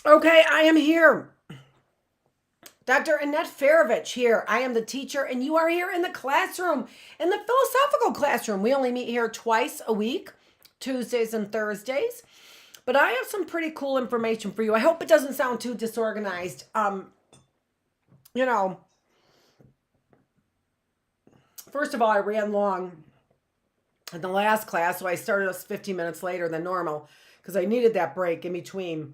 Okay, I am here. Dr. Annette Feravich here. I am the teacher, and you are here in the classroom, in the philosophical classroom. We only meet here twice a week, Tuesdays and Thursdays. But I have some pretty cool information for you. I hope it doesn't sound too disorganized. You know, first of all, I ran long in the last class, so I started us 15 minutes later than normal because I needed that break in between.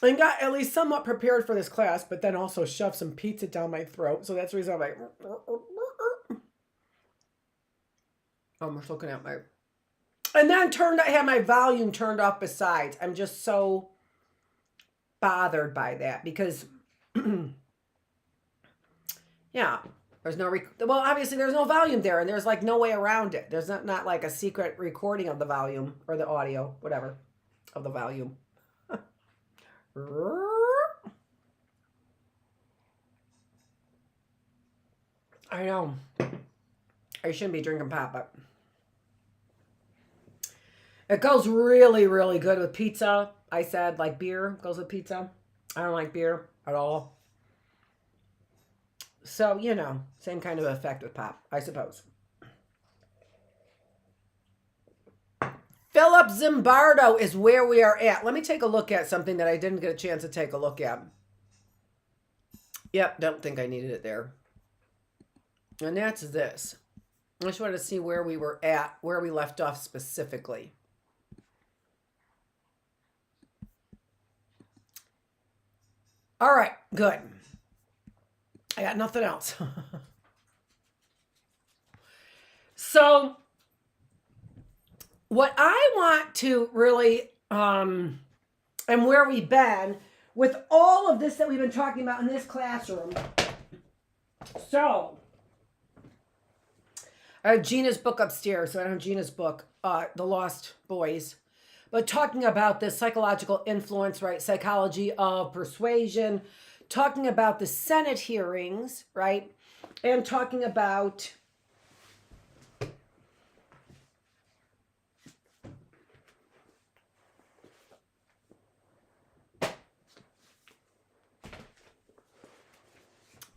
And got at least somewhat prepared for this class, but then also shoved some pizza down my throat. So that's the reason I'm like, I'm just looking at my, and then I had my volume turned off besides. I'm just so bothered by that because, yeah, there's no, well, obviously there's no volume there and there's like no way around it. There's not like a secret recording of the volume or the audio, whatever, of the volume. I know. I shouldn't be drinking pop, but it goes really, really good with pizza. I said like beer goes with pizza. I don't like beer at all. So, same kind of effect with pop, I suppose. Phillip Zimbardo is where we are at. Let me take a look at something that I didn't get a chance to take a look at. Yep, don't think I needed it there. And that's this. I just wanted to see where we were at, where we left off specifically. All right, good. I got nothing else. So, what I want to really, and where we've been with all of this that we've been talking about in this classroom. So, I have Gina's book upstairs, so I don't have Gina's book, The Lost Boys. But talking about the psychological influence, right? Psychology of persuasion, talking about the Senate hearings, right? And talking about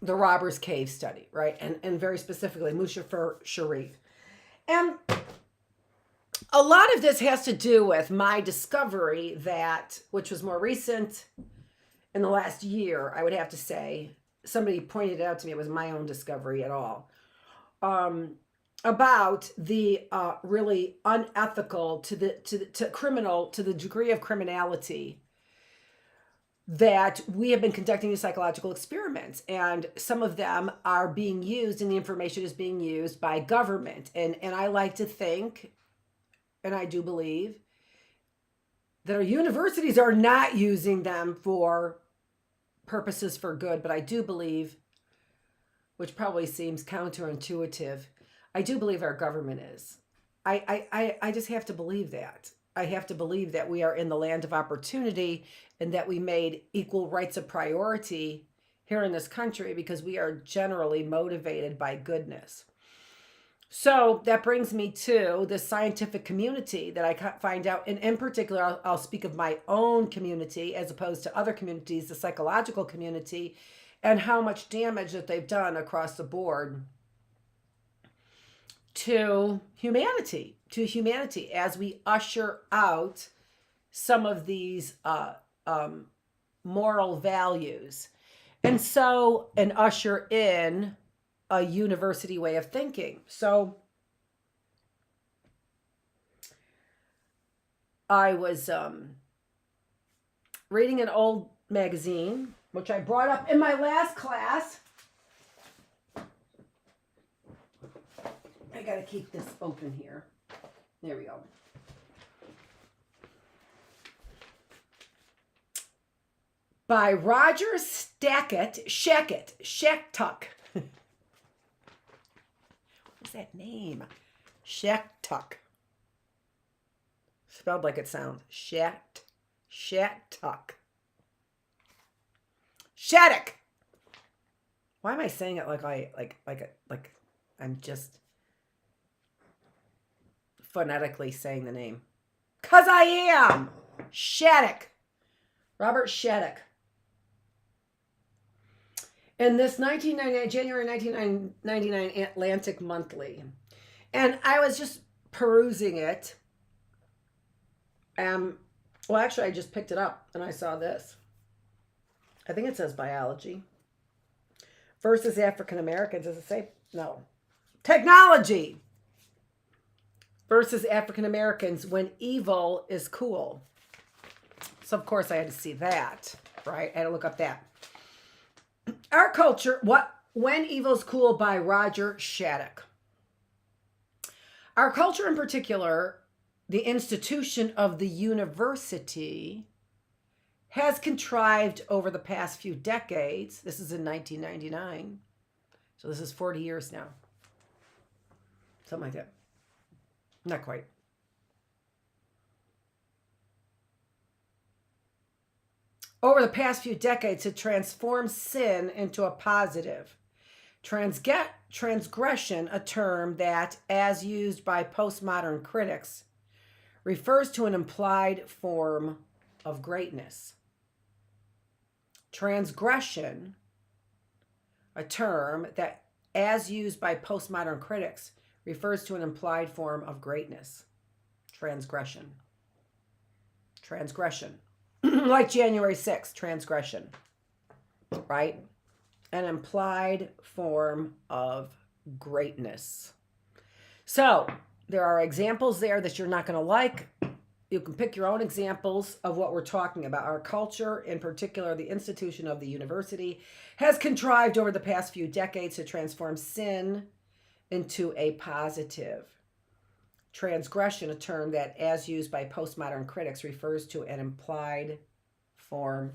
the Robbers Cave study, right? And very specifically, Lucifer Sharif. And a lot of this has to do with my discovery that, which was more recent in the last year, I would have to say, somebody pointed it out to me, it was my own discovery at all, about the really unethical to criminal, to the degree of criminality that we have been conducting these psychological experiments, and some of them are being used and the information is being used by government. And I like to think, and I do believe, that our universities are not using them for purposes for good, but I do believe, which probably seems counterintuitive, I do believe our government is. I just have to believe that. I have to believe that we are in the land of opportunity and that we made equal rights a priority here in this country because we are generally motivated by goodness. So that brings me to the scientific community that I find out, and in particular, I'll speak of my own community as opposed to other communities, the psychological community, and how much damage that they've done across the board to humanity as we usher out some of these moral values. And usher in a university way of thinking. So I was reading an old magazine, which I brought up in my last class. I gotta keep this open here. There we go. By Roger Shacktuck. What's that name? Shacktuck. Spelled like it sounds. Shacktuck. Shattuck. Why am I saying it like I'm just phonetically saying the name? 'Cause I am. Shattuck. Robert Shattuck. In this January 1999 Atlantic Monthly. And I was just perusing it. Well, actually, I just picked it up and I saw this. I think it says biology. Versus African Americans. Does it say? No. Technology versus African Americans when evil is cool. So, of course, I had to see that, right? I had to look up that. Our culture, When Evil's Cool by Roger Shattuck. Our culture in particular, the institution of the university, has contrived over the past few decades, this is in 1999, so this is 40 years now, something like that, not quite. Over the past few decades to transform sin into a positive. Transgression, a term that, as used by postmodern critics, refers to an implied form of greatness. Transgression, a term that, as used by postmodern critics, refers to an implied form of greatness. Transgression. Transgression. Like January 6th, transgression. Right? An implied form of greatness. So, there are examples there that you're not going to like. You can pick your own examples of what we're talking about. Our culture, in particular, the institution of the university, has contrived over the past few decades to transform sin into a positive. Transgression, a term that, as used by postmodern critics, refers to an implied form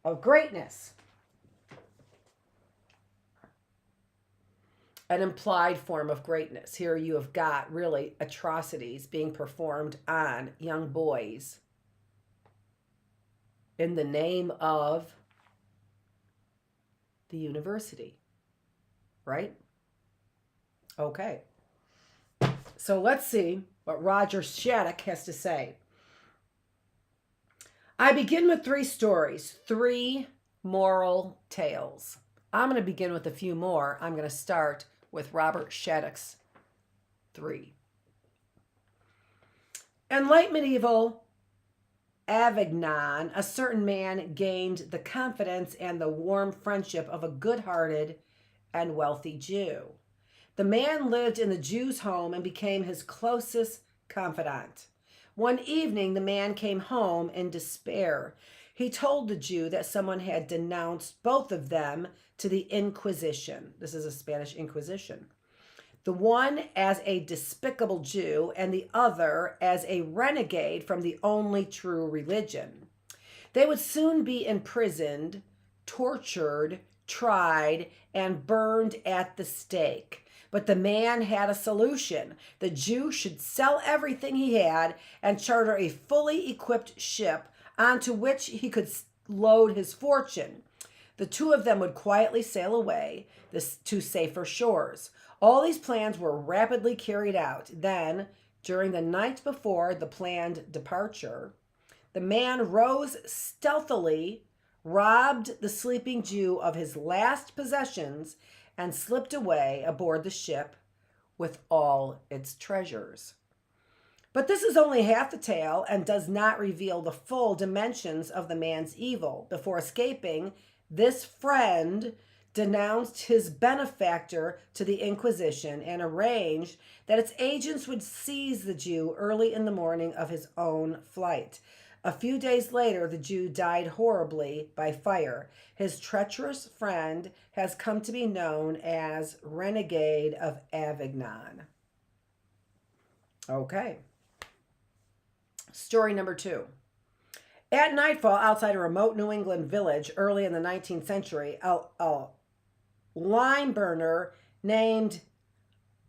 of greatness. An implied form of greatness. Here you have got really atrocities being performed on young boys in the name of the university, right? Okay. So let's see what Roger Shattuck has to say. I begin with 3 stories, 3 moral tales. I'm going to begin with a few more. I'm going to start with Robert Shattuck's 3. In late medieval Avignon, a certain man gained the confidence and the warm friendship of a good-hearted and wealthy Jew. The man lived in the Jew's home and became his closest confidant. One evening, the man came home in despair. He told the Jew that someone had denounced both of them to the Inquisition. This is a Spanish Inquisition. The one as a despicable Jew and the other as a renegade from the only true religion. They would soon be imprisoned, tortured, tried, and burned at the stake. But the man had a solution. The Jew should sell everything he had and charter a fully equipped ship onto which he could load his fortune. The 2 of them would quietly sail away to safer shores. All these plans were rapidly carried out. Then, during the night before the planned departure, the man rose stealthily, robbed the sleeping Jew of his last possessions, and slipped away aboard the ship with all its treasures. But this is only half the tale and does not reveal the full dimensions of the man's evil. Before escaping, this friend denounced his benefactor to the Inquisition and arranged that its agents would seize the Jew early in the morning of his own flight. A few days later, the Jew died horribly by fire. His treacherous friend has come to be known as Renegade of Avignon. Okay. Story number 2. At nightfall, outside a remote New England village early in the 19th century, a lime burner named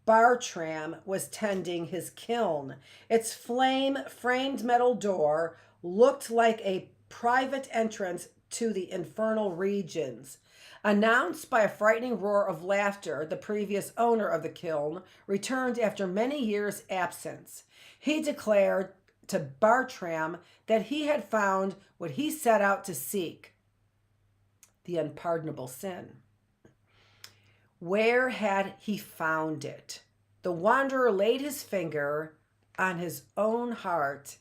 Bartram was tending his kiln. Its flame-framed metal door looked like a private entrance to the infernal regions. Announced by a frightening roar of laughter, the previous owner of the kiln returned after many years' absence. He declared Bartram that he had found what he set out to seek, the unpardonable sin. Where had he found it? The wanderer laid his finger on his own heart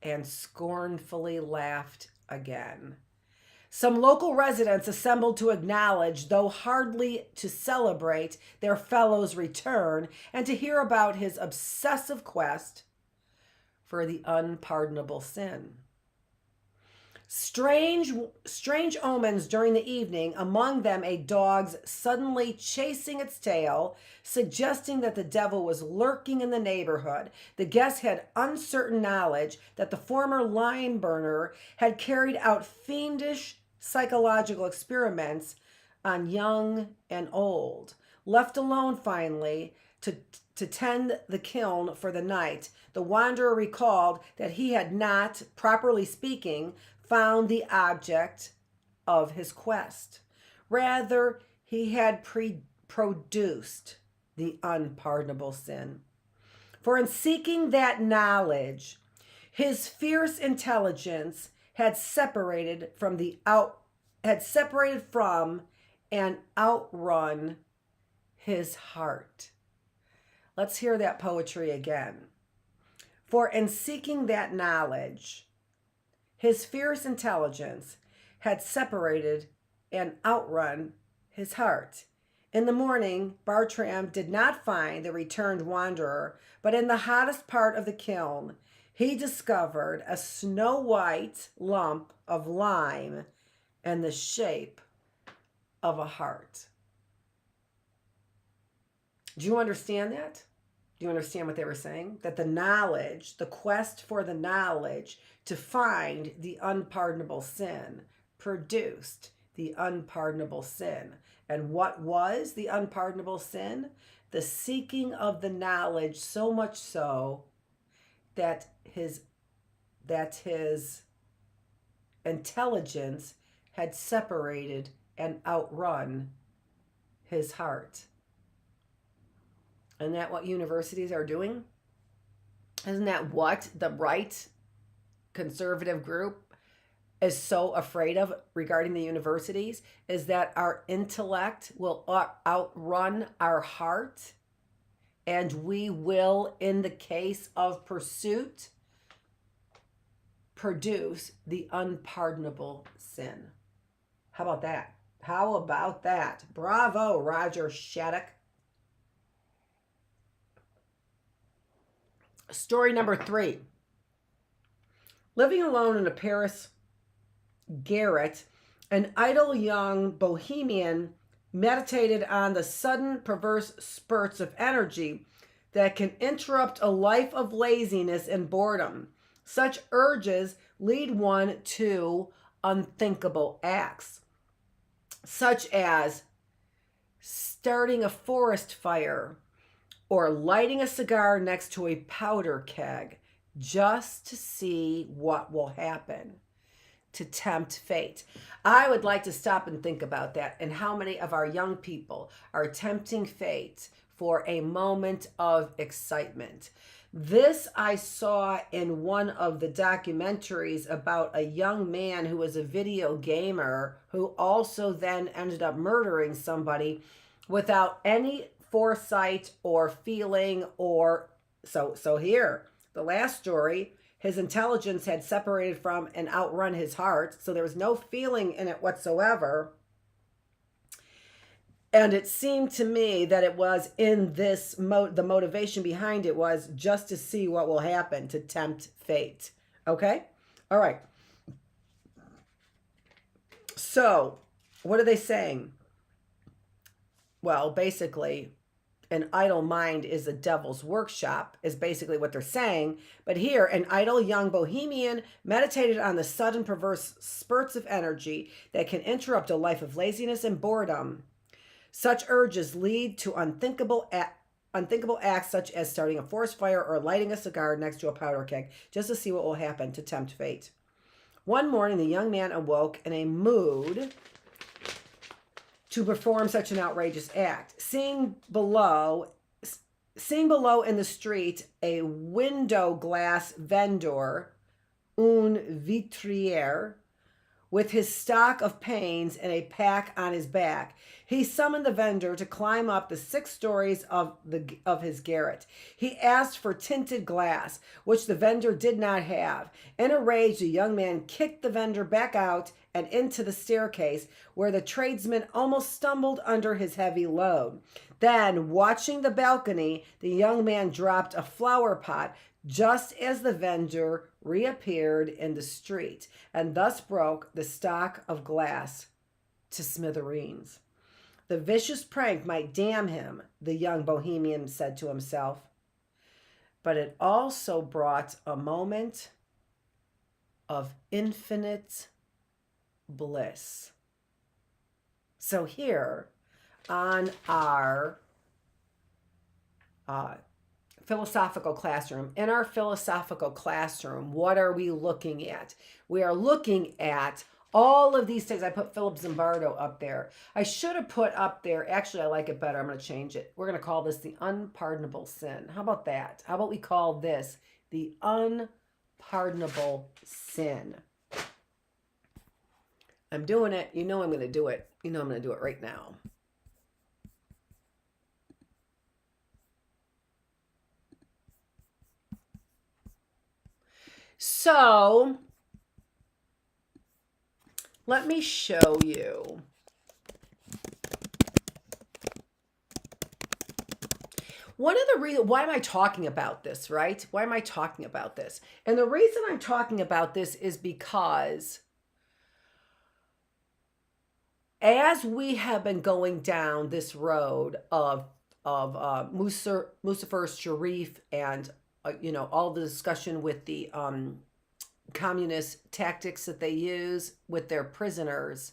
and scornfully laughed again. Some local residents assembled to acknowledge, though hardly to celebrate, their fellow's return and to hear about his obsessive quest for the unpardonable sin. Strange omens during the evening, among them a dog's suddenly chasing its tail, suggesting that the devil was lurking in the neighborhood. The guests had uncertain knowledge that the former lime burner had carried out fiendish psychological experiments on young and old. Left alone finally to tend the kiln for the night, the wanderer recalled that he had not, properly speaking, found the object of his quest. Rather, he had produced the unpardonable sin. For in seeking that knowledge, his fierce intelligence had separated from and outrun his heart. Let's hear that poetry again. For in seeking that knowledge, his fierce intelligence had separated and outrun his heart. In the morning, Bartram did not find the returned wanderer, but in the hottest part of the kiln, he discovered a snow-white lump of lime in the shape of a heart. Do you understand that? Do you understand what they were saying? That the knowledge, the quest for the knowledge to find the unpardonable sin produced the unpardonable sin. And what was the unpardonable sin? The seeking of the knowledge, so much so that his intelligence had separated and outrun his heart. Isn't that what universities are doing? Isn't that what the right conservative group is so afraid of regarding the universities? Is that our intellect will outrun our heart, and we will, in the case of pursuit, produce the unpardonable sin. How about that? How about that? Bravo, Roger Shattuck. Story number 3. Living alone in a Paris garret, an idle young bohemian meditated on the sudden perverse spurts of energy that can interrupt a life of laziness and boredom. Such urges lead one to unthinkable acts, such as starting a forest fire or lighting a cigar next to a powder keg just to see what will happen, to tempt fate. I would like to stop and think about that and how many of our young people are tempting fate for a moment of excitement. This I saw in one of the documentaries about a young man who was a video gamer who also then ended up murdering somebody without any foresight or feeling or so here, the last story, his intelligence had separated from and outrun his heart, so there was no feeling in it whatsoever. And it seemed to me that it was in this the motivation behind it was just to see what will happen, to tempt fate. Okay? All right. So, what are they saying? Well, basically, an idle mind is the devil's workshop, is basically what they're saying. But here, an idle young bohemian meditated on the sudden perverse spurts of energy that can interrupt a life of laziness and boredom. Such urges lead to unthinkable acts such as starting a forest fire or lighting a cigar next to a powder keg just to see what will happen, to tempt fate. One morning, the young man awoke in a mood to perform such an outrageous act. Seeing below Seen below in the street, a window glass vendor, un vitrier, with his stock of pains and a pack on his back. He summoned the vendor to climb up the 6 stories of his garret. He asked for tinted glass, which the vendor did not have. In a rage, the young man kicked the vendor back out and into the staircase, where the tradesman almost stumbled under his heavy load. Then, watching the balcony, the young man dropped a flower pot just as the vendor reappeared in the street, and thus broke the stock of glass to smithereens. The vicious prank might damn him, the young bohemian said to himself, but it also brought a moment of infinite bliss. So here on our philosophical classroom, in our philosophical classroom, what are we looking at? We are looking at all of these things. I put Phillip Zimbardo up there. I should have put up there, actually I like it better, I'm going to change it. We're going to call this the unpardonable sin. How about that? How about we call this the unpardonable sin? I'm doing it. You know I'm going to do it. You know I'm going to do it right now. So, let me show you. One of the reasons, why am I talking about this, right? Why am I talking about this? And the reason I'm talking about this is because as we have been going down this road of Lucifer, Sharif, and all the discussion with the communist tactics that they use with their prisoners,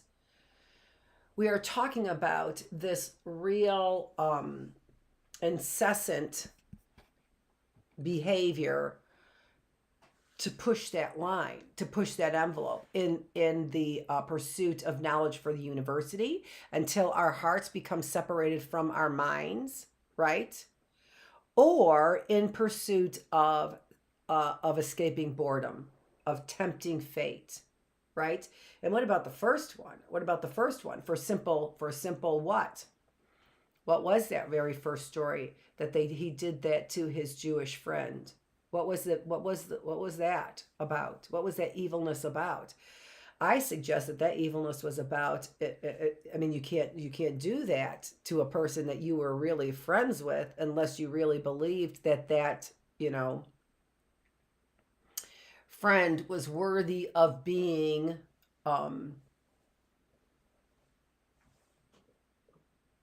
we are talking about this real incessant behavior to push that line, to push that envelope in the pursuit of knowledge for the university until our hearts become separated from our minds, right? Or in pursuit of escaping boredom, of tempting fate, right? And what about the first one? What about the first one? For simple what? What was that very first story that he did that to his Jewish friend? What was that about? What was that evilness about? I suggest that evilness was about, I mean, you can't do that to a person that you were really friends with unless you really believed that friend was worthy of being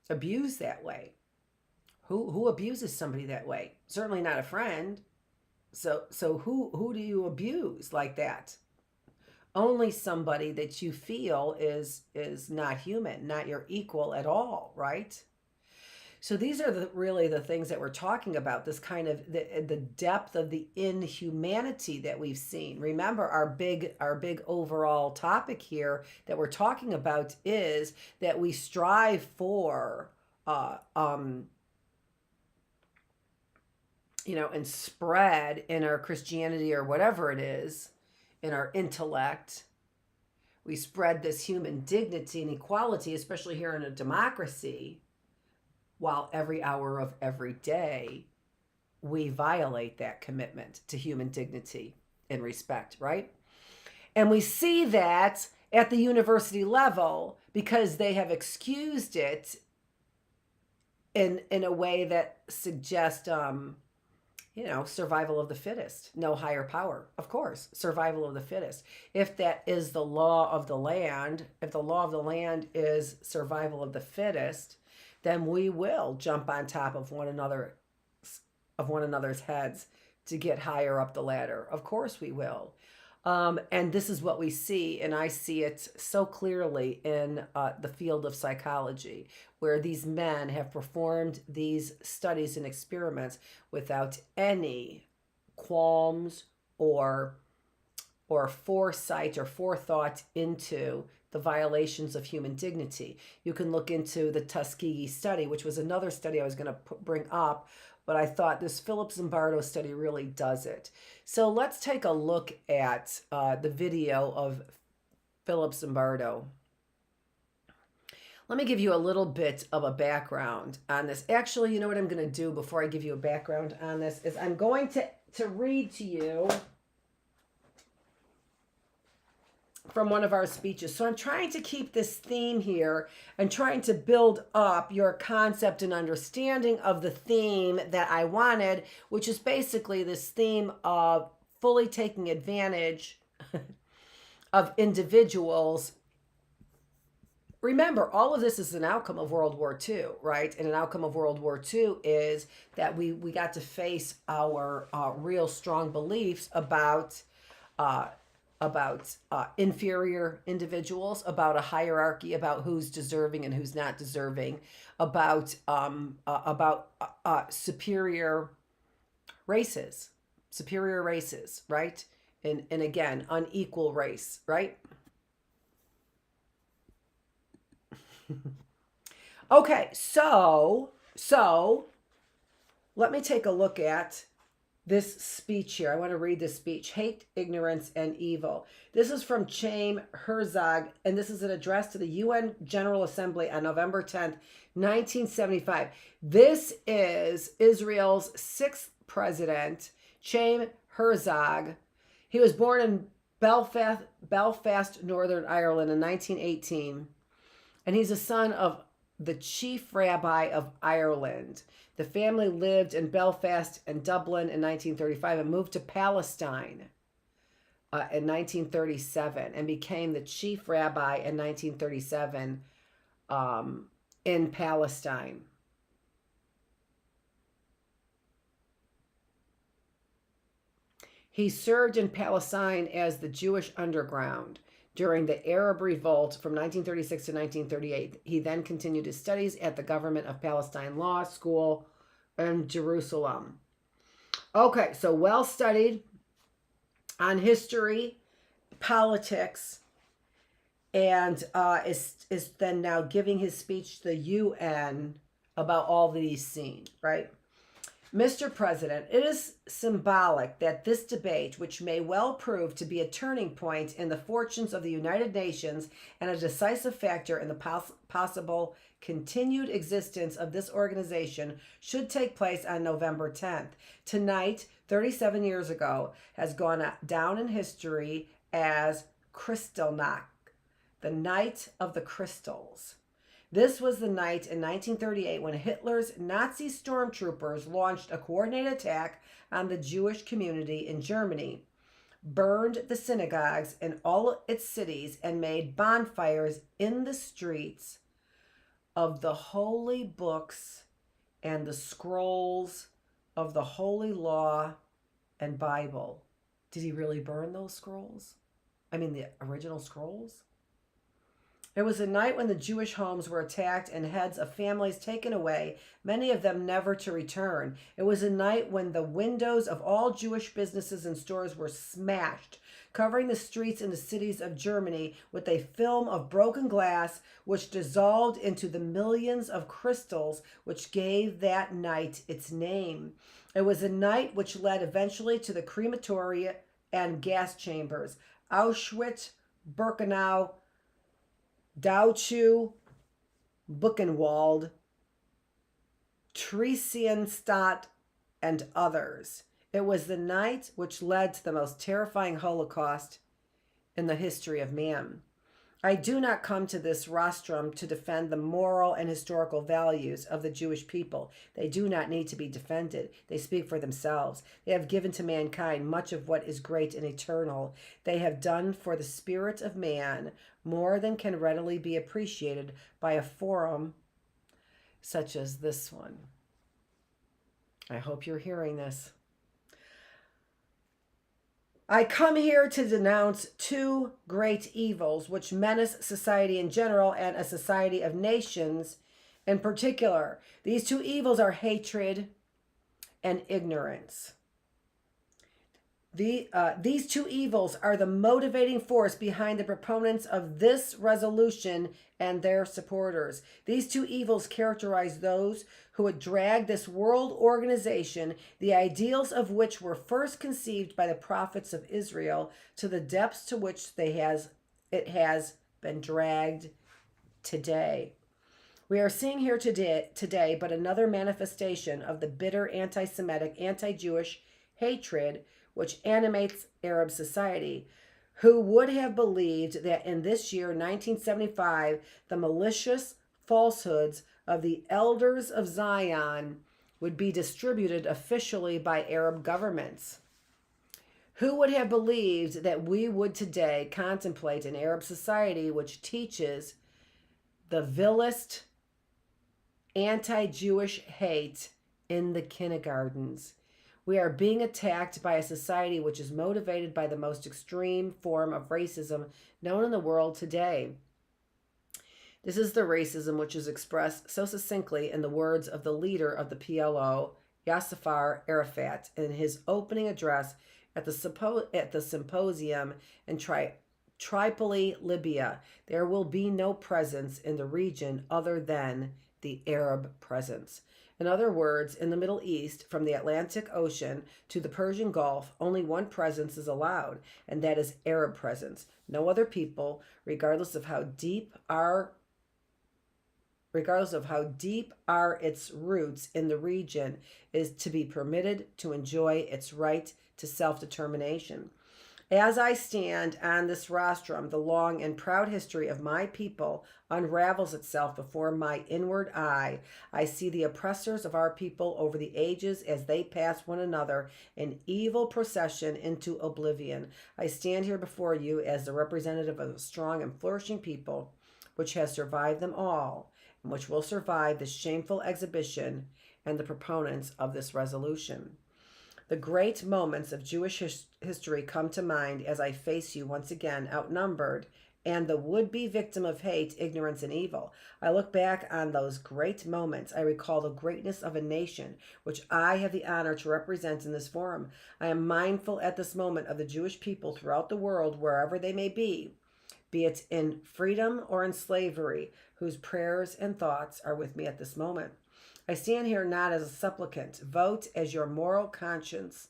abused that way. Who abuses somebody that way? Certainly not a friend. So who do you abuse like that? Only somebody that you feel is not human, not your equal at all, right? So these are really the things that we're talking about, this kind of the depth of the inhumanity that we've seen. Remember, our big overall topic here that we're talking about is that we strive for and spread in our Christianity or whatever it is, in our intellect, we spread this human dignity and equality, especially here in a democracy, while every hour of every day we violate that commitment to human dignity and respect, right? And we see that at the university level because they have excused it in a way that suggests survival of the fittest, no higher power. Of course, survival of the fittest. If that is the law of the land, if the law of the land is survival of the fittest, then we will jump on top of one another's heads to get higher up the ladder. Of course we will. And this is what we see, and I see it so clearly in the field of psychology, where these men have performed these studies and experiments without any qualms or foresight or forethought into the violations of human dignity. You can look into the Tuskegee study, which was another study I was going to bring up, but I thought this Phillip Zimbardo study really does it. So let's take a look at the video of Phillip Zimbardo. Let me give you a little bit of a background on this. Actually, you know what I'm going to do before I give you a background on this is I'm going to read to you from one of our speeches. So I'm trying to keep this theme here and trying to build up your concept and understanding of the theme that I wanted, which is basically this theme of fully taking advantage of individuals. Remember, all of this is an outcome of World War II, right? And an outcome of World War II is that we got to face our real strong beliefs about inferior individuals, about a hierarchy, about who's deserving and who's not deserving, about superior races, right? And again, unequal race, right? Okay, so let me take a look at this speech here. I want to read this speech, Hate, Ignorance, and Evil. This is from Chaim, Herzog, and this is an address to the UN General Assembly on November 10th, 1975. This is Israel's 6th president, Chaim Herzog. He was born in Belfast, Northern Ireland in 1918, and he's a son of the chief rabbi of Ireland. The family lived in Belfast and Dublin in 1935 and moved to Palestine in 1937 and became the chief rabbi in 1937 in Palestine. He served in Palestine as the Jewish underground during the Arab Revolt from 1936 to 1938. He then continued his studies at the Government of Palestine Law School in Jerusalem. Okay, so well studied on history, politics, and is then now giving his speech to the UN about all that he's seen, right? Mr. President, it is symbolic that this debate, which may well prove to be a turning point in the fortunes of the United Nations and a decisive factor in the possible continued existence of this organization, should take place on November 10th. Tonight, 37 years ago, has gone down in history as Kristallnacht, the Night of the Crystals. This was the night in 1938 when Hitler's Nazi stormtroopers launched a coordinated attack on the Jewish community in Germany, burned the synagogues in all its cities, and made bonfires in the streets of the holy books and the scrolls of the Holy Law and Bible. Did he really burn those scrolls? I mean, the original scrolls? It was a night when the Jewish homes were attacked and heads of families taken away, many of them never to return. It was a night when the windows of all Jewish businesses and stores were smashed, covering the streets in the cities of Germany with a film of broken glass which dissolved into the millions of crystals which gave that night its name. It was a night which led eventually to the crematoria and gas chambers, Auschwitz, Birkenau, Dachau, Buchenwald, Theresienstadt, and others. It was the night which led to the most terrifying Holocaust in the history of man. I do not come to this rostrum to defend the moral and historical values of the Jewish people. They do not need to be defended. They speak for themselves. They have given to mankind much of what is great and eternal. They have done for the spirit of man more than can readily be appreciated by a forum such as this one. I hope you're hearing this. I come here to denounce two great evils which menace society in general and a society of nations in particular. These two evils are hatred and ignorance. These two evils are the motivating force behind the proponents of this resolution and their supporters. These two evils characterize those who would drag this world organization, the ideals of which were first conceived by the prophets of Israel, to the depths to which it has been dragged today. We are seeing here today but another manifestation of the bitter anti-Semitic, anti-Jewish hatred which animates Arab society. Who would have believed that in this year, 1975, the malicious falsehoods of the elders of Zion would be distributed officially by Arab governments? Who would have believed that we would today contemplate an Arab society which teaches the vilest anti-Jewish hate in the kindergartens? We are being attacked by a society which is motivated by the most extreme form of racism known in the world today. This is the racism which is expressed so succinctly in the words of the leader of the PLO, Yasser Arafat, in his opening address at the symposium in Tripoli, Libya. There will be no presence in the region other than the Arab presence. In other words, in the Middle East, from the Atlantic Ocean to the Persian Gulf, only one presence is allowed, and that is Arab presence. No other people, regardless of how deep are its roots in the region, is to be permitted to enjoy its right to self-determination. As I stand on this rostrum, the long and proud history of my people unravels itself before my inward eye. I see the oppressors of our people over the ages as they pass one another in evil procession into oblivion. I stand here before you as the representative of a strong and flourishing people which has survived them all and which will survive this shameful exhibition and the proponents of this resolution. The great moments of Jewish history come to mind as I face you once again, outnumbered, and the would-be victim of hate, ignorance, and evil. I look back on those great moments. I recall the greatness of a nation, which I have the honor to represent in this forum. I am mindful at this moment of the Jewish people throughout the world, wherever they may be it in freedom or in slavery, whose prayers and thoughts are with me at this moment. I stand here not as a supplicant. Vote as your moral conscience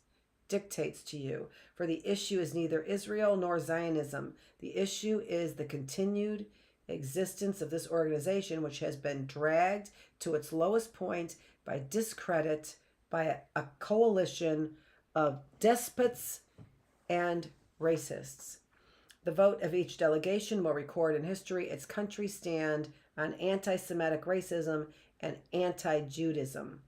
dictates to you. For the issue is neither Israel nor Zionism. The issue is the continued existence of this organization, which has been dragged to its lowest point by discredit by a coalition of despots and racists. The vote of each delegation will record in history its country's stand on anti-Semitic racism and anti-Judaism.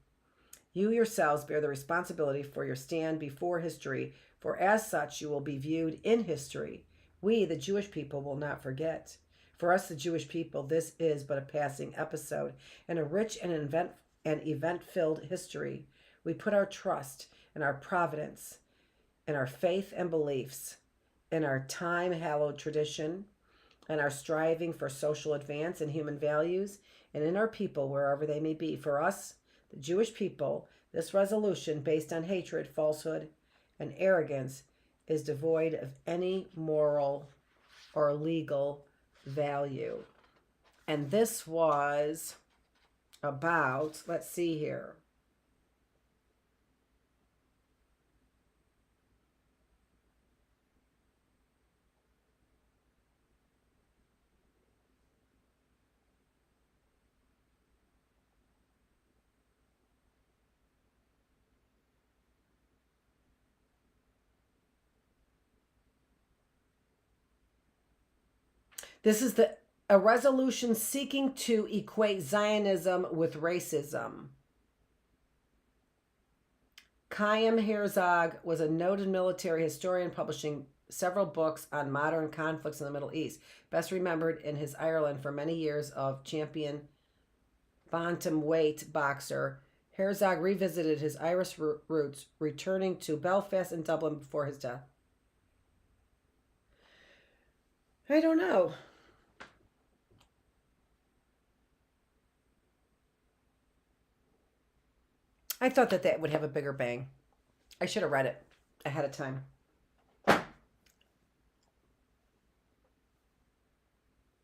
You yourselves bear the responsibility for your stand before history, for as such you will be viewed in history. We, the Jewish people, will not forget. For us, the Jewish people, this is but a passing episode in a rich and event-filled history. We put our trust in our providence, in our faith and beliefs, in our time-hallowed tradition, and our striving for social advance and human values, and in our people, wherever they may be. For us, the Jewish people, this resolution based on hatred, falsehood, and arrogance is devoid of any moral or legal value. And this was about, let's see here. This is a resolution seeking to equate Zionism with racism. Chaim Herzog was a noted military historian publishing several books on modern conflicts in the Middle East, best remembered in his Ireland for many years of champion bantamweight boxer. Herzog revisited his Irish roots, returning to Belfast and Dublin before his death. I don't know. I thought that would have a bigger bang. I should have read it ahead of time.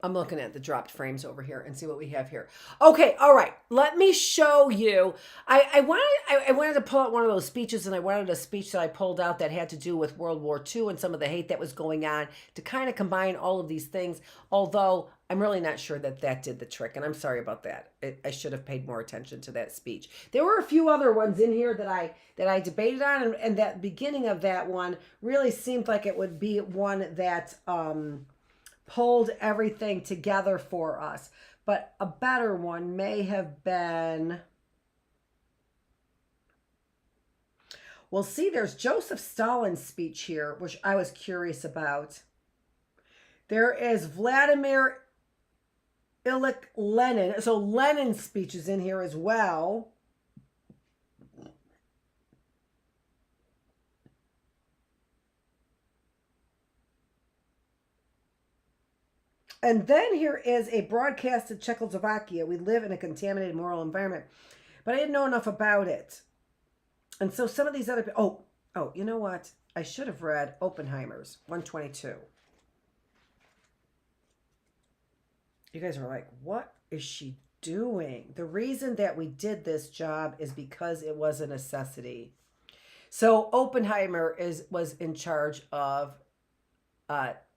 I'm looking at the dropped frames over here and see what we have here. Okay, all right. Let me show you. I wanted to pull out one of those speeches, and I wanted a speech that I pulled out that had to do with World War II and some of the hate that was going on, to kind of combine all of these things. Although I'm really not sure that that did the trick, and I'm sorry about that. I should have paid more attention to that speech. There were a few other ones in here that I debated on, and that beginning of that one really seemed like it would be one that pulled everything together for us. But a better one may have been, well, see, there's Joseph Stalin's speech here, which I was curious about. There is Vladimir Ilyich Lenin. So Lenin's speech is in here as well. And then here is a broadcast of Czechoslovakia. We live in a contaminated moral environment. But I didn't know enough about it. And so some of these other... Oh, you know what? I should have read Oppenheimer's 122. You guys are like, what is she doing? The reason that we did this job is because it was a necessity. So Oppenheimer was in charge of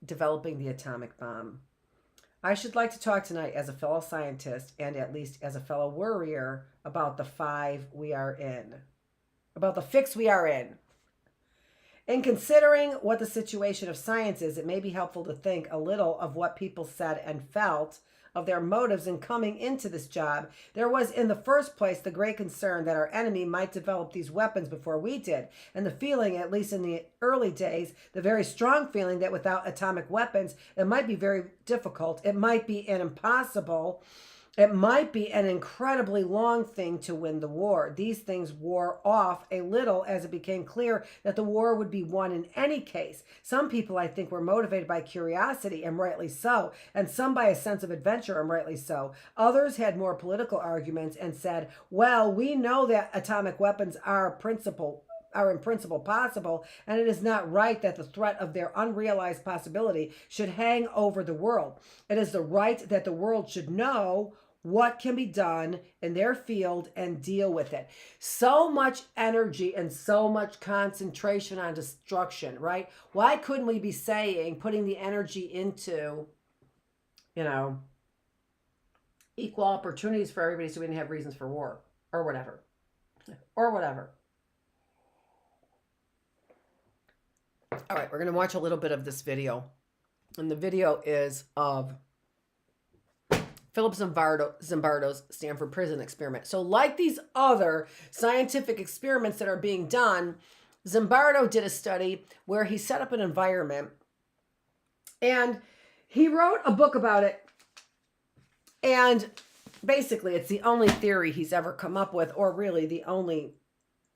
developing the atomic bomb. I should like to talk tonight as a fellow scientist and at least as a fellow worrier about the five we are in, about the fix we are in. In considering what the situation of science is, it may be helpful to think a little of what people said and felt, of their motives in coming into this job. There was, in the first place, the great concern that our enemy might develop these weapons before we did, and the feeling, at least in the early days, the very strong feeling that without atomic weapons, it might be very difficult, it might be an impossible, it might be an incredibly long thing to win the war. These things wore off a little as it became clear that the war would be won in any case. Some people, I think, were motivated by curiosity, and rightly so, and some by a sense of adventure, and rightly so. Others had more political arguments and said, well, we know that atomic weapons are in principle possible, and it is not right that the threat of their unrealized possibility should hang over the world. It is the right that the world should know what can be done in their field and deal with it. So much energy and so much concentration on destruction, right? Why couldn't we be saying, putting the energy into, equal opportunities for everybody so we didn't have reasons for war or whatever. All right, we're going to watch a little bit of this video. And the video is of Phillip Zimbardo's Stanford prison experiment. So like these other scientific experiments that are being done, Zimbardo did a study where he set up an environment and he wrote a book about it. And basically, it's the only theory he's ever come up with, or really the only,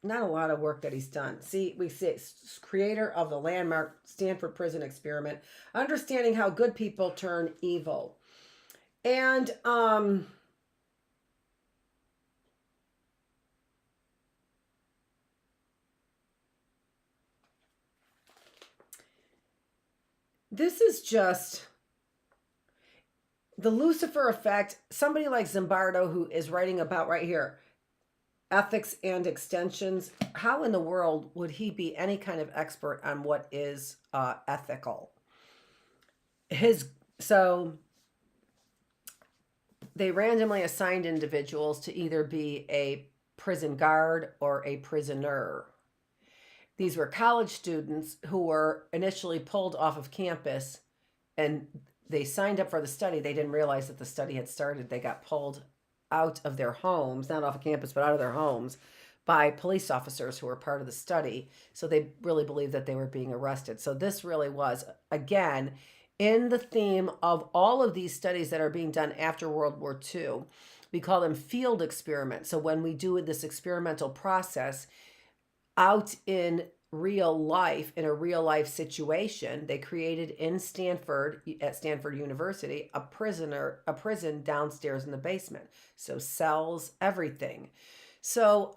not a lot of work that he's done. See, we see creator of the landmark Stanford prison experiment, understanding how good people turn evil. And this is just the Lucifer effect. Somebody like Zimbardo, who is writing about right here, ethics and extensions. How in the world would he be any kind of expert on what is ethical? So they randomly assigned individuals to either be a prison guard or a prisoner. These were college students who were initially pulled off of campus, and they signed up for the study. They didn't realize that the study had started. They got pulled out of their homes, not off of campus, but out of their homes by police officers who were part of the study. So they really believed that they were being arrested. So this really was, again, in the theme of all of these studies that are being done after World War II. We call them field experiments. So when we do this experimental process out in real life, in a real life situation, they created in Stanford, at Stanford University, a prison downstairs in the basement. So cells, everything. So,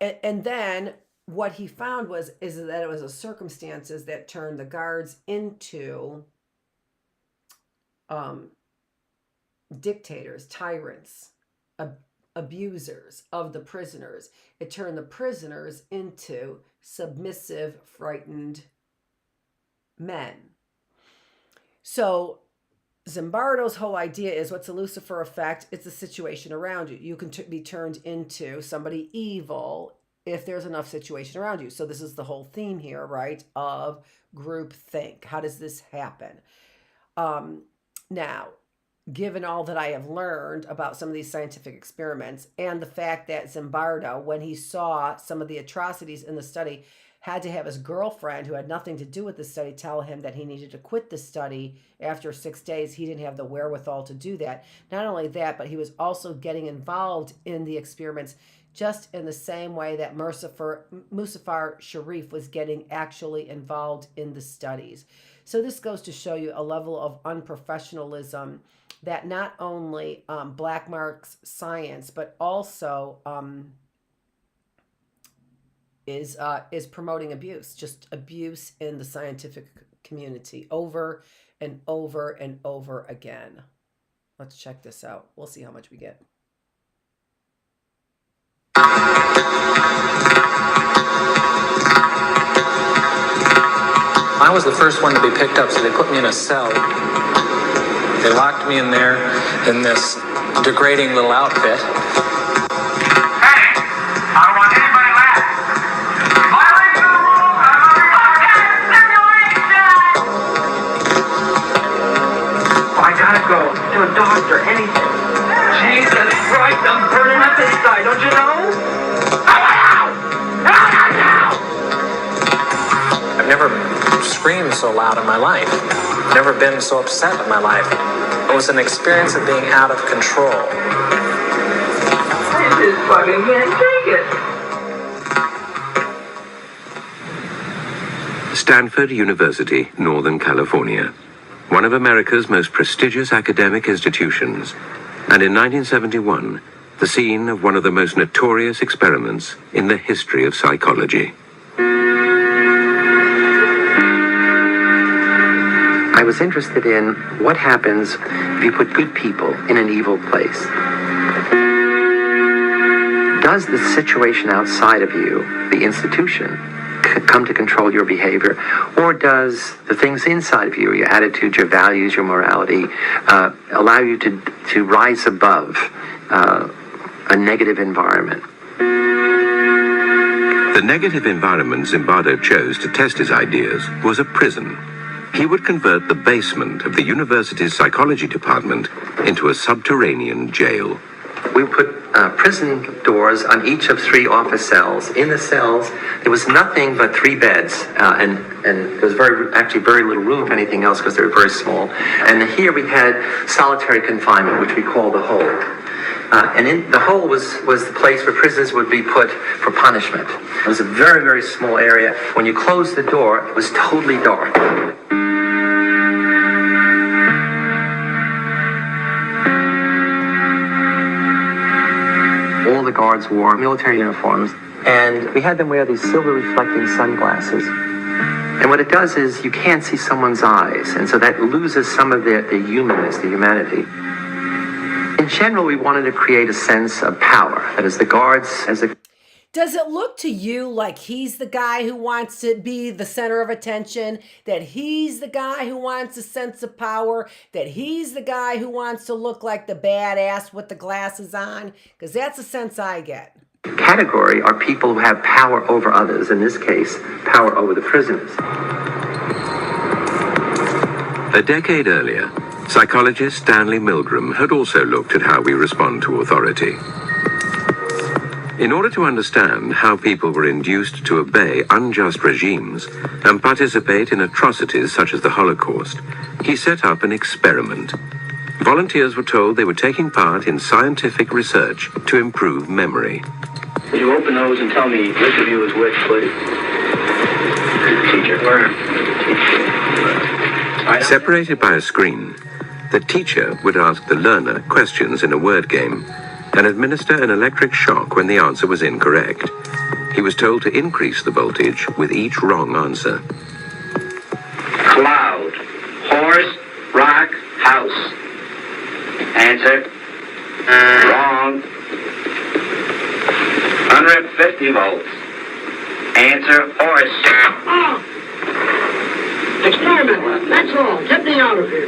and then what he found is that it was the circumstances that turned the guards into dictators, tyrants, abusers of the prisoners. It turned the prisoners into submissive, frightened men. So Zimbardo's whole idea is, what's the Lucifer effect? It's the situation around you. You can be turned into somebody evil if there's enough situation around you. So this is the whole theme here, right, of groupthink. How does this happen? Now, given all that I have learned about some of these scientific experiments and the fact that Zimbardo, when he saw some of the atrocities in the study, had to have his girlfriend, who had nothing to do with the study, tell him that he needed to quit the study after 6 days. He didn't have the wherewithal to do that. Not only that, but he was also getting involved in the experiments just in the same way that Muzaffar Sharif was getting actually involved in the studies. So this goes to show you a level of unprofessionalism that not only black marks science, but also is promoting abuse, just abuse in the scientific community over and over and over again. Let's check this out. We'll see how much we get. I was the first one to be picked up, so they put me in a cell. They locked me in there in this degrading little outfit. I don't want anybody left. Violation of the rules. I'm under podcast simulation. I gotta go to a doctor. Anything. Jesus Christ, I'm burning up inside. Don't you know? I've never screamed so loud in my life. Never been so upset in my life. It was an experience of being out of control. I just fucking can't take it. Stanford University, Northern California, one of America's most prestigious academic institutions, and in 1971, the scene of one of the most notorious experiments in the history of psychology. I was interested in what happens if you put good people in an evil place. Does the situation outside of you, the institution, come to control your behavior, or does the things inside of you, your attitudes, your values, your morality, allow you to rise above a negative environment? The negative environment Zimbardo chose to test his ideas was a prison. He would convert the basement of the university's psychology department into a subterranean jail. We put prison doors on each of 3 office cells. In the cells, there was nothing but 3 beds, and there was actually very little room, if anything else, because they were very small. And here we had solitary confinement, which we call the hole. And in the hole was the place where prisoners would be put for punishment. It was a very, very small area. When you closed the door, it was totally dark. All the guards wore military uniforms, and we had them wear these silver reflecting sunglasses. And what it does is you can't see someone's eyes, and so that loses some of the humanness, the humanity. In general, we wanted to create a sense of power. That is, the guards as a... Does it look to you like he's the guy who wants to be the center of attention, that he's the guy who wants a sense of power, that he's the guy who wants to look like the badass with the glasses on? Because that's the sense I get. Category are people who have power over others, in this case, power over the prisoners. A decade earlier, psychologist Stanley Milgram had also looked at how we respond to authority. In order to understand how people were induced to obey unjust regimes and participate in atrocities such as the Holocaust, he set up an experiment. Volunteers were told they were taking part in scientific research to improve memory. Will you open those and tell me which of you is which, please? Teacher. Learn. Separated by a screen, the teacher would ask the learner questions in a word game and administer an electric shock when the answer was incorrect. He was told to increase the voltage with each wrong answer. Cloud, horse, rock, house. Answer. Wrong. 150 volts. Answer, horse. Oh! Experiment, that's all. Get me out of here.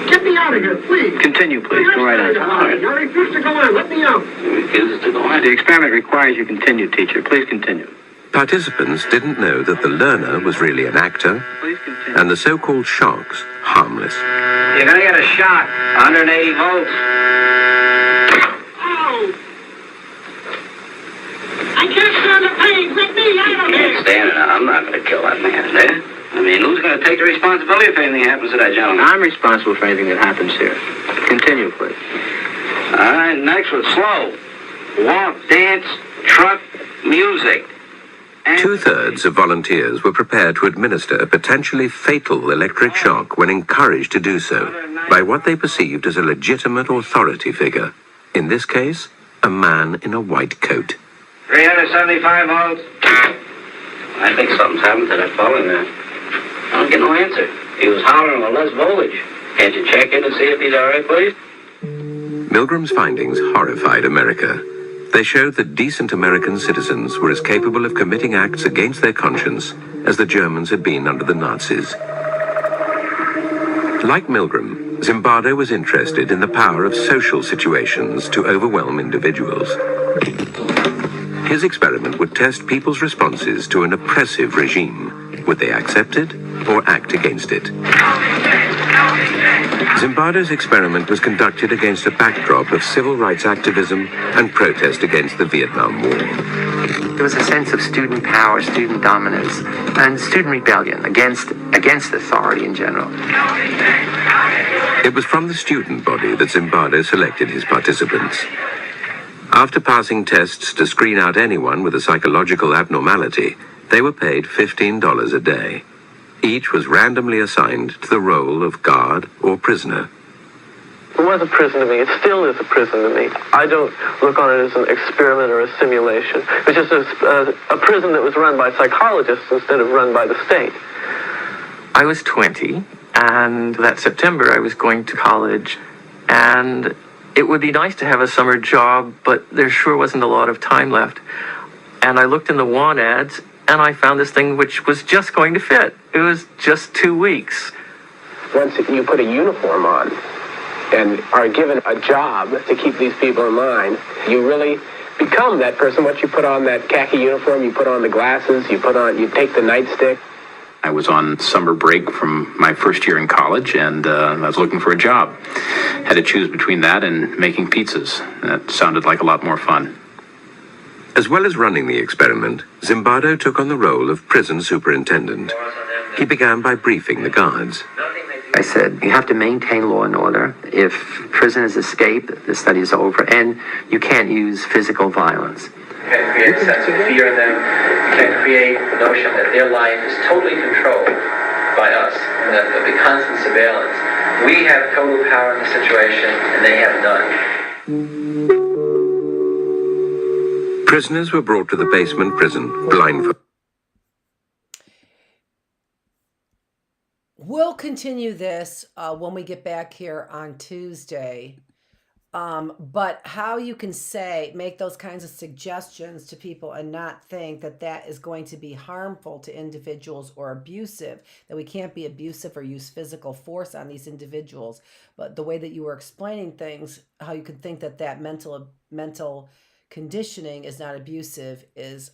Get me out of here, please. Continue, please. Go right on. I refuse to go on. Let me out. Refuses to go on. The experiment requires you continue, teacher. Please continue. Participants didn't know that the learner was really an actor Please continue. and the so-called shocks harmless. You're gonna get a shock. 180 volts. Oh! I can't stand the pain. Let me out of here. Can't stand it. I'm not gonna kill that man, eh? I mean, who's gonna take the responsibility if anything happens to that gentleman? I'm responsible for anything that happens here. Continue, please. All right, next was slow. Walk, dance, truck, music. And 2/3 of volunteers were prepared to administer a potentially fatal electric shock when encouraged to do so by what they perceived as a legitimate authority figure. In this case, a man in a white coat. 375 volts. I think something's happened to that fellow in there. I don't get no answer. He was hollering with less voltage. Can't you check in to see if he's all right, please? Milgram's findings horrified America. They showed that decent American citizens were as capable of committing acts against their conscience as the Germans had been under the Nazis. Like Milgram, Zimbardo was interested in the power of social situations to overwhelm individuals. His experiment would test people's responses to an oppressive regime. Would they accept it or act against it? Zimbardo's experiment was conducted against a backdrop of civil rights activism and protest against the Vietnam War. There was a sense of student power, student dominance, and student rebellion against authority in general. It was from the student body that Zimbardo selected his participants. After passing tests to screen out anyone with a psychological abnormality, they were paid $15 a day. Each was randomly assigned to the role of guard or prisoner. It was a prison to me. It still is a prison to me. I don't look on it as an experiment or a simulation. It's just a prison that was run by psychologists instead of run by the state. I was 20, and that September I was going to college, and it would be nice to have a summer job, but there sure wasn't a lot of time left. And I looked in the want ads, and I found this thing which was just going to fit. It was just 2 weeks. Once you put a uniform on and are given a job to keep these people in line, you really become that person. Once you put on that khaki uniform, you put on the glasses, you take the nightstick. I was on summer break from my first year in college, and I was looking for a job. Had to choose between that and making pizzas. That sounded like a lot more fun. As well as running the experiment, Zimbardo took on the role of prison superintendent. He began by briefing the guards. I said, you have to maintain law and order. If prisoners escape, the study is over, and you can't use physical violence. You can't create a sense of fear in them. You can't create the notion that their life is totally controlled by us, and that there'll be constant surveillance. We have total power in the situation, and they have none. Prisoners were brought to the basement prison blindfolded. We'll continue this when we get back here on Tuesday. But how you can make those kinds of suggestions to people and not think that that is going to be harmful to individuals or abusive, that we can't be abusive or use physical force on these individuals. But the way that you were explaining things, how you can think that that mental conditioning is not abusive is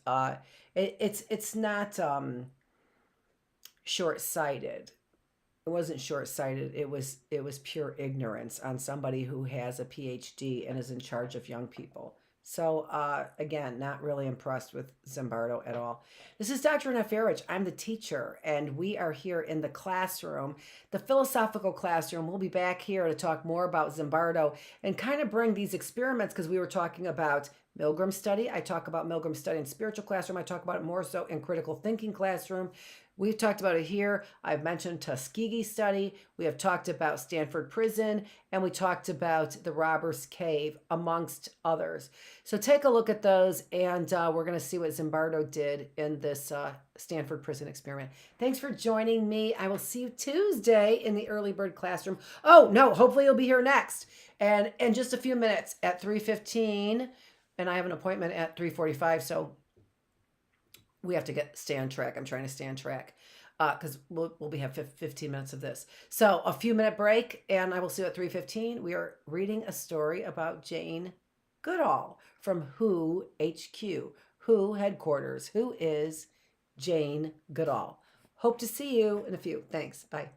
it's not short-sighted. It wasn't short-sighted. It was pure ignorance on somebody who has a PhD and is in charge of young people. So again, not really impressed with Zimbardo at all. This is Dr. Annette Feravich. I'm the teacher, and we are here in the classroom, the philosophical classroom. We'll be back here to talk more about Zimbardo and kind of bring these experiments, because we were talking about Milgram's study. I talk about Milgram's study in spiritual classroom. I talk about it more so in critical thinking classroom. We've talked about it here. I've mentioned Tuskegee study. We have talked about Stanford Prison, and we talked about the Robbers Cave, amongst others. So take a look at those, and we're going to see what Zimbardo did in this Stanford Prison experiment. Thanks for joining me. I will see you Tuesday in the early bird classroom. Oh, no, hopefully you'll be here next. And in just a few minutes at 3:15, and I have an appointment at 3:45, so we have to stay on track. I'm trying to stay on track because we'll have 15 minutes of this. So a few minute break, and I will see you at 3:15. We are reading a story about Jane Goodall from Who HQ, Who headquarters. Who is Jane Goodall? Hope to see you in a few. Thanks. Bye.